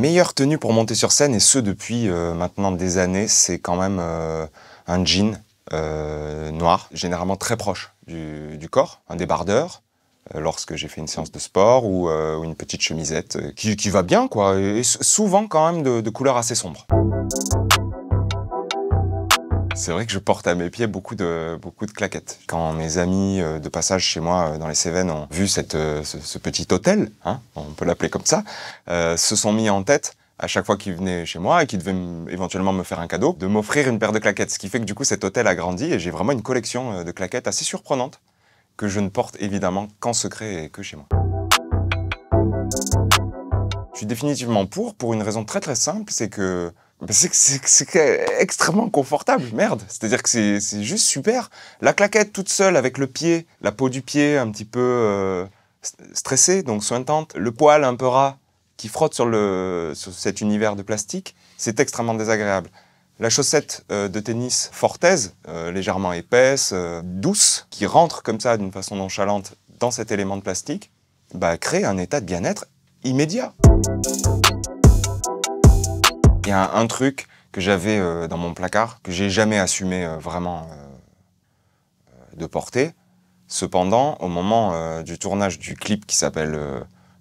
meilleure tenue pour monter sur scène, et ce depuis maintenant des années, c'est quand même un jean noir, généralement très proche du corps, un débardeur, lorsque j'ai fait une séance de sport, ou une petite chemisette qui va bien, quoi, et souvent quand même de couleurs assez sombres. C'est vrai que je porte à mes pieds beaucoup de claquettes. Quand mes amis de passage chez moi dans les Cévennes ont vu ce petit hôtel, hein, on peut l'appeler comme ça, se sont mis en tête, à chaque fois qu'ils venaient chez moi et qu'ils devaient éventuellement me faire un cadeau, de m'offrir une paire de claquettes. Ce qui fait que du coup cet hôtel a grandi et j'ai vraiment une collection de claquettes assez surprenante que je ne porte évidemment qu'en secret et que chez moi. Je suis définitivement pour une raison très simple, c'est que c'est extrêmement confortable, merde. C'est-à-dire que c'est juste super. La claquette toute seule avec le pied, la peau du pied un petit peu stressée, donc sointante, le poil un peu ras qui frotte sur cet univers de plastique, c'est extrêmement désagréable. La chaussette de tennis Fortez, légèrement épaisse, douce, qui rentre comme ça d'une façon nonchalante dans cet élément de plastique, crée un état de bien-être immédiat. Il y a un truc que j'avais dans mon placard, que j'ai jamais assumé vraiment de porter. Cependant, au moment du tournage du clip qui s'appelle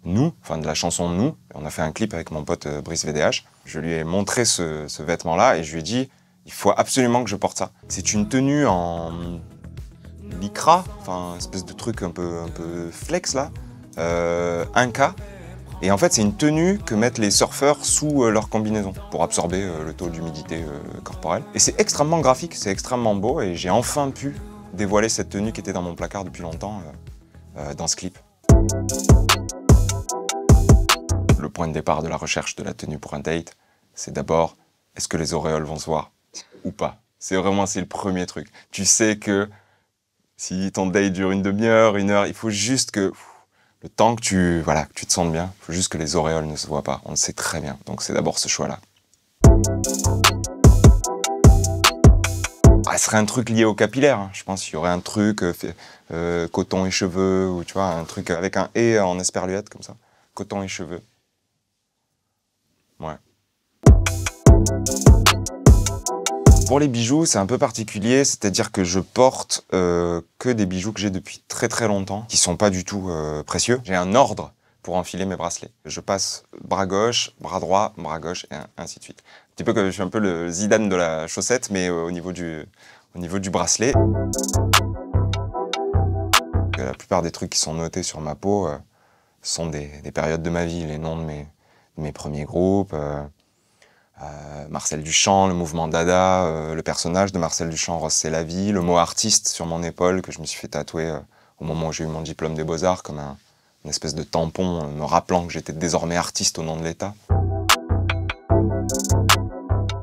Nous, enfin de la chanson Nous, on a fait un clip avec mon pote Brice VDH, je lui ai montré ce vêtement-là et je lui ai dit « il faut absolument que je porte ça ». C'est une tenue en lycra, enfin une espèce de truc un peu flex là, Inca. Et en fait, c'est une tenue que mettent les surfeurs sous leur combinaison pour absorber le taux d'humidité corporelle. Et c'est extrêmement graphique, c'est extrêmement beau et j'ai enfin pu dévoiler cette tenue qui était dans mon placard depuis longtemps dans ce clip. Le point de départ de la recherche de la tenue pour un date, c'est d'abord, est-ce que les auréoles vont se voir ou pas? C'est le premier truc. Tu sais que si ton date dure une demi-heure, une heure, il faut juste que... le temps que tu te sentes bien, il faut juste que les auréoles ne se voient pas. On le sait très bien. Donc c'est d'abord ce choix-là. Ce serait un truc lié au capillaire. Hein. Je pense qu'il y aurait un truc coton et cheveux, ou tu vois, un truc avec un « et » en esperluette, comme ça. Coton et cheveux. Ouais. Pour les bijoux, c'est un peu particulier, c'est-à-dire que je porte que des bijoux que j'ai depuis très longtemps, qui sont pas du tout précieux. J'ai un ordre pour enfiler mes bracelets. Je passe bras gauche, bras droit, bras gauche, et ainsi de suite. Un petit peu comme je suis un peu le Zidane de la chaussette, mais au niveau du bracelet. La plupart des trucs qui sont notés sur ma peau sont des périodes de ma vie, les noms de mes premiers groupes. Marcel Duchamp, le mouvement Dada, le personnage de Marcel Duchamp, Ross c'est la vie, le mot artiste sur mon épaule que je me suis fait tatouer au moment où j'ai eu mon diplôme des Beaux-Arts comme une espèce de tampon me rappelant que j'étais désormais artiste au nom de l'État.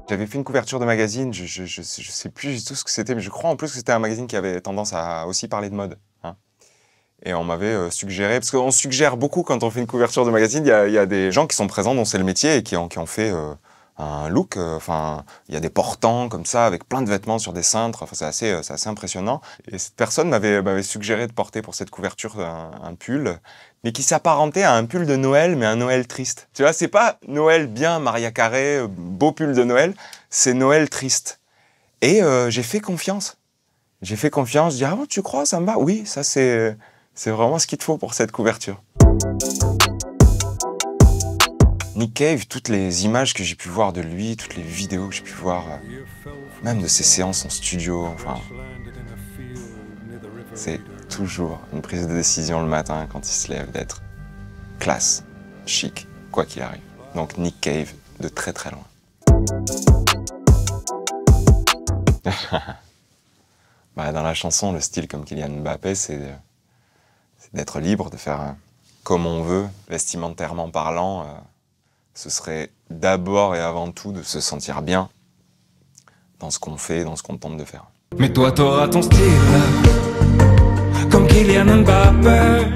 J'avais fait une couverture de magazine, je sais plus du tout ce que c'était, mais je crois en plus que c'était un magazine qui avait tendance à aussi parler de mode. Hein. Et on m'avait suggéré, parce qu'on suggère beaucoup quand on fait une couverture de magazine, il y a des gens qui sont présents dont c'est le métier et qui ont fait un look, il y a des portants comme ça, avec plein de vêtements sur des cintres, c'est assez impressionnant. Et cette personne m'avait suggéré de porter pour cette couverture un pull, mais qui s'apparentait à un pull de Noël, mais un Noël triste. Tu vois, c'est pas Noël bien, Maria Carré, beau pull de Noël, c'est Noël triste. Et j'ai fait confiance. J'ai fait confiance, je dis « Ah bon, tu crois, ça me va ?» Oui, ça c'est vraiment ce qu'il te faut pour cette couverture. Nick Cave, toutes les images que j'ai pu voir de lui, toutes les vidéos que j'ai pu voir, même de ses séances en studio, enfin, c'est toujours une prise de décision le matin quand il se lève d'être classe, chic, quoi qu'il arrive. Donc Nick Cave, de très loin. Dans la chanson, le style comme Kylian Mbappé, c'est d'être libre, de faire comme on veut, vestimentairement parlant. Ce serait d'abord et avant tout de se sentir bien dans ce qu'on fait, dans ce qu'on tente de faire. Mais toi, t'auras ton style, comme Kylian Mbappé.